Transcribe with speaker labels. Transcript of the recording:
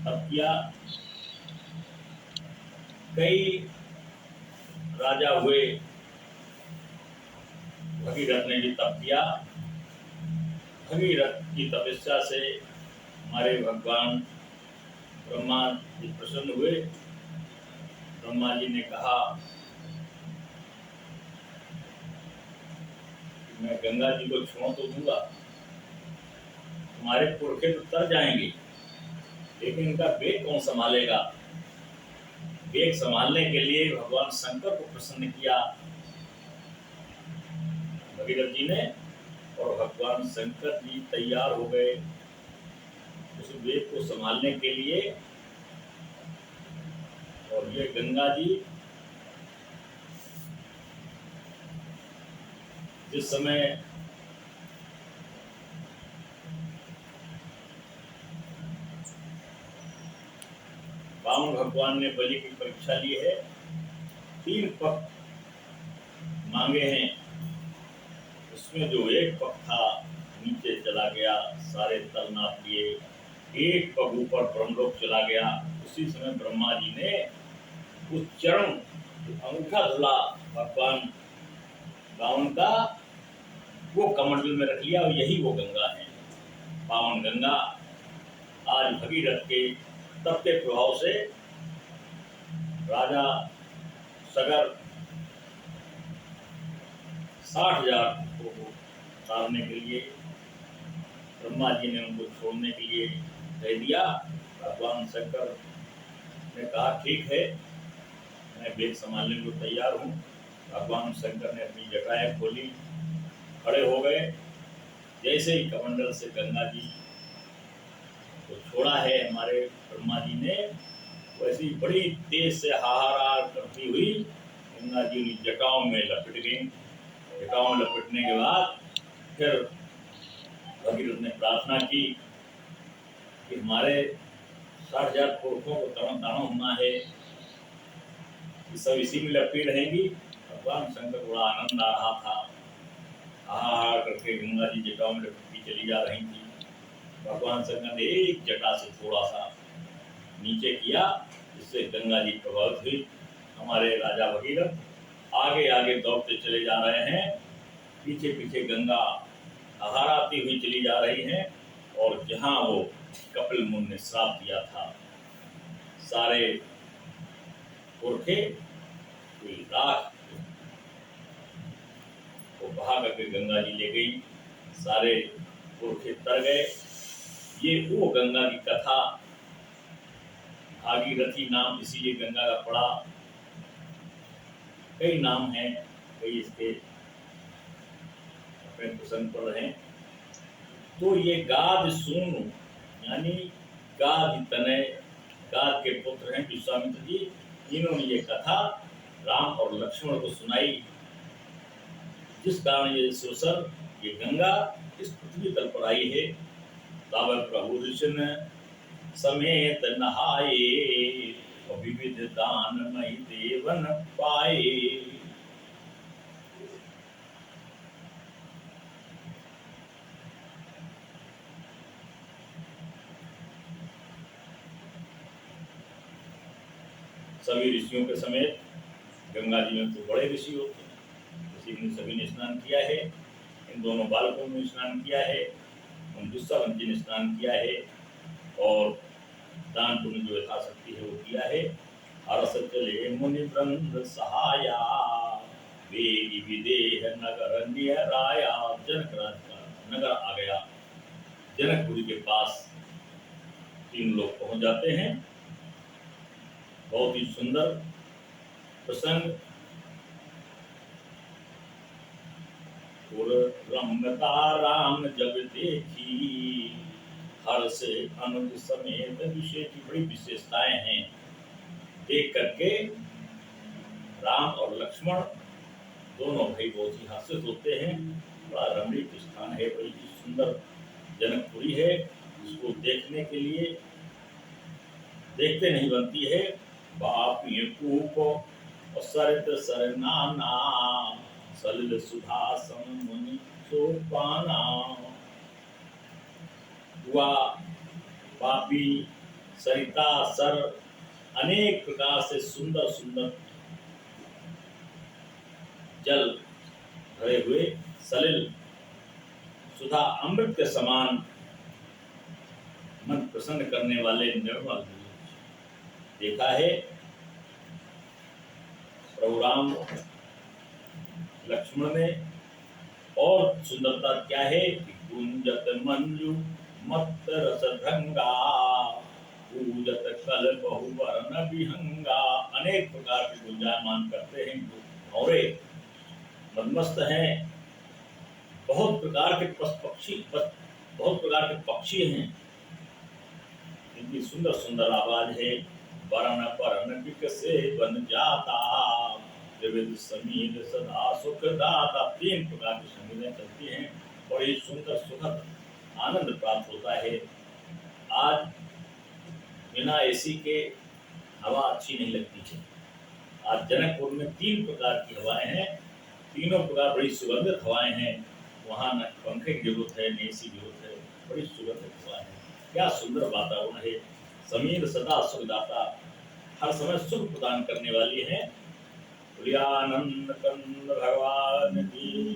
Speaker 1: तप किया। कई राजा हुए, भगीरथ ने भी तप किया। भगीरथ की तपस्या से हमारे भगवान ब्रह्मा जी प्रसन्न हुए। ब्रह्मा जी ने कहा कि मैं गंगा जी को छोड़ तो दूंगा, तुम्हारे पुरखे तो तर जाएंगे, लेकिन इनका वेग कौन संभालेगा। वेग संभालने के लिए भगवान शंकर को प्रसन्न किया भगीरथ जी ने, और भगवान शंकर जी तैयार हो गए उस वेग को संभालने के लिए। और ये गंगा जी जिस समय वामन भगवान ने बलि की परीक्षा ली है, 3 पग मांगे हैं, उसमें जो एक पग था नीचे चला गया, सारे तल नाप लिए। एक पग ऊपर ब्रह्मलोक चला गया। उसी समय ब्रह्मा जी ने उस चरण अंगूठा धुला भगवान रावण का, वो कमंडल में रख लिया, और यही वो गंगा है, पावन गंगा। आज भगीरथ के तप के प्रभाव से राजा सगर 60,000 को उतारने के लिए ब्रह्मा जी ने उनको छोड़ने के लिए कह दिया। भगवान शंकर ने कहा ठीक है, मैं वेग संभालने को तैयार हूँ। भगवान शंकर ने अपनी जटाएं खोली, खड़े हो गए। जैसे ही कमंडल से गंगा जी को छोड़ा है हमारे ब्रह्मा जी ने, वैसी बड़ी तेज से हाहाकार करती हुई गंगा जी उन्हीं जटाओं में लपट गई। जटाओं में लपटने के बाद फिर भगीरथ ने प्रार्थना की कि हमारे 60,000 पुरखों को तरण तारण होना है, कि सब इसी में लपटी रहेंगी। भगवान शंकर बड़ा आनंद आ रहा था, हाहाकार करके गंगा जी जटाओं में लपटती चली जा रही थी। भगवान शंकर ने एक जटा से थोड़ा सा नीचे किया, जिससे गंगा जी प्रभावित हुई। हमारे राजा भगीरथ आगे आगे दौड़ते चले जा रहे हैं, पीछे पीछे गंगा लहराती हुई चली जा रही है। और जहां वो कपिल मुनि ने श्राप दिया था, सारे पुरखे राख को बहा करके गंगा जी ले गई, सारे पुरखे तर गए। ये वो गंगा की कथा, भागीरथी नाम इसीलिए गंगा का पड़ा। कई नाम हैं, कई इसके अपने प्रसंग पर रहे। तो ये गाद सूनु यानी गाद तनय, गाद के पुत्र हैं विश्वामित्र जी। इन्होंने ये कथा राम और लक्ष्मण को सुनाई, जिस कारण ये सुसर, ये गंगा इस पृथ्वी तल पर आई है। तावल प्रभु ऋषि समेत नहाए, और विविध दान मई देवन पाए। सभी ऋषियों के समेत, गंगा जी में तो बड़े ऋषि होते हैं, ऋषि ने सभी ने स्नान किया है। इन दोनों बालकों ने स्नान किया है, उन दुस्साहन जी ने स्नान किया है, और दान पुण्य जो यथाशक्ति है वो किया है। हरस चले मुनि वृंद सहाया, वेगी विदेह नगर निहराया। जनक राज का नगर आ गया, जनकपुरी के पास 3 लोग पहुंच जाते हैं। बहुत ही सुंदर प्रसंग। रमता राम जब देखी, हर से अनुज समेत विशेष की बड़ी विशेषताएं हैं। देख करके राम और लक्ष्मण दोनों भाई बहुत ही हर्षित होते हैं। बड़ा रमणीक स्थान है, बड़ी ही सुंदर जनकपुरी है, इसको देखने के लिए देखते नहीं बनती है। बाप ये कूप और सरित सरनाना, सलिल सुधासन मुनि सोपाना। हुआ पापी सरिता सर अनेक प्रकार से सुंदर सुंदर जल भरे हुए सलिल सुधा अमृत के समान मन प्रसन्न करने वाले निर्मल देखा है। प्रभु राम लक्ष्मण ने और सुंदरता क्या है कि गुंजत मंजू मत रस भंगा पूजत कल बहुवर्ण विहंगा। अनेक प्रकार के गुंजायमान करते हैं भौरे मदमस्त हैं। बहुत प्रकार के बहुत प्रकार के पक्षी हैं, इनकी सुंदर सुंदर आवाज है। वरण वरण विकसे बन जाता विविध समीर सदा सुखदाता। 3 प्रकार की संगीतें चलती हैं, बड़ी सुंदर सुखद आनंद प्राप्त होता है। आज बिना एसी के हवा अच्छी नहीं लगती है। आज जनकपुर में 3 प्रकार की हवाएं हैं, तीनों प्रकार बड़ी सुगंधित हवाएं हैं। वहाँ न पंखे की जरूरत है, न एसी की जरूरत है, बड़ी सुगंधित हवाएं हैं। क्या सुंदर वातावरण है। समीर सदा सुखदाता, हर समय सुख प्रदान करने वाली है। प्रियानंद कंद भगवान की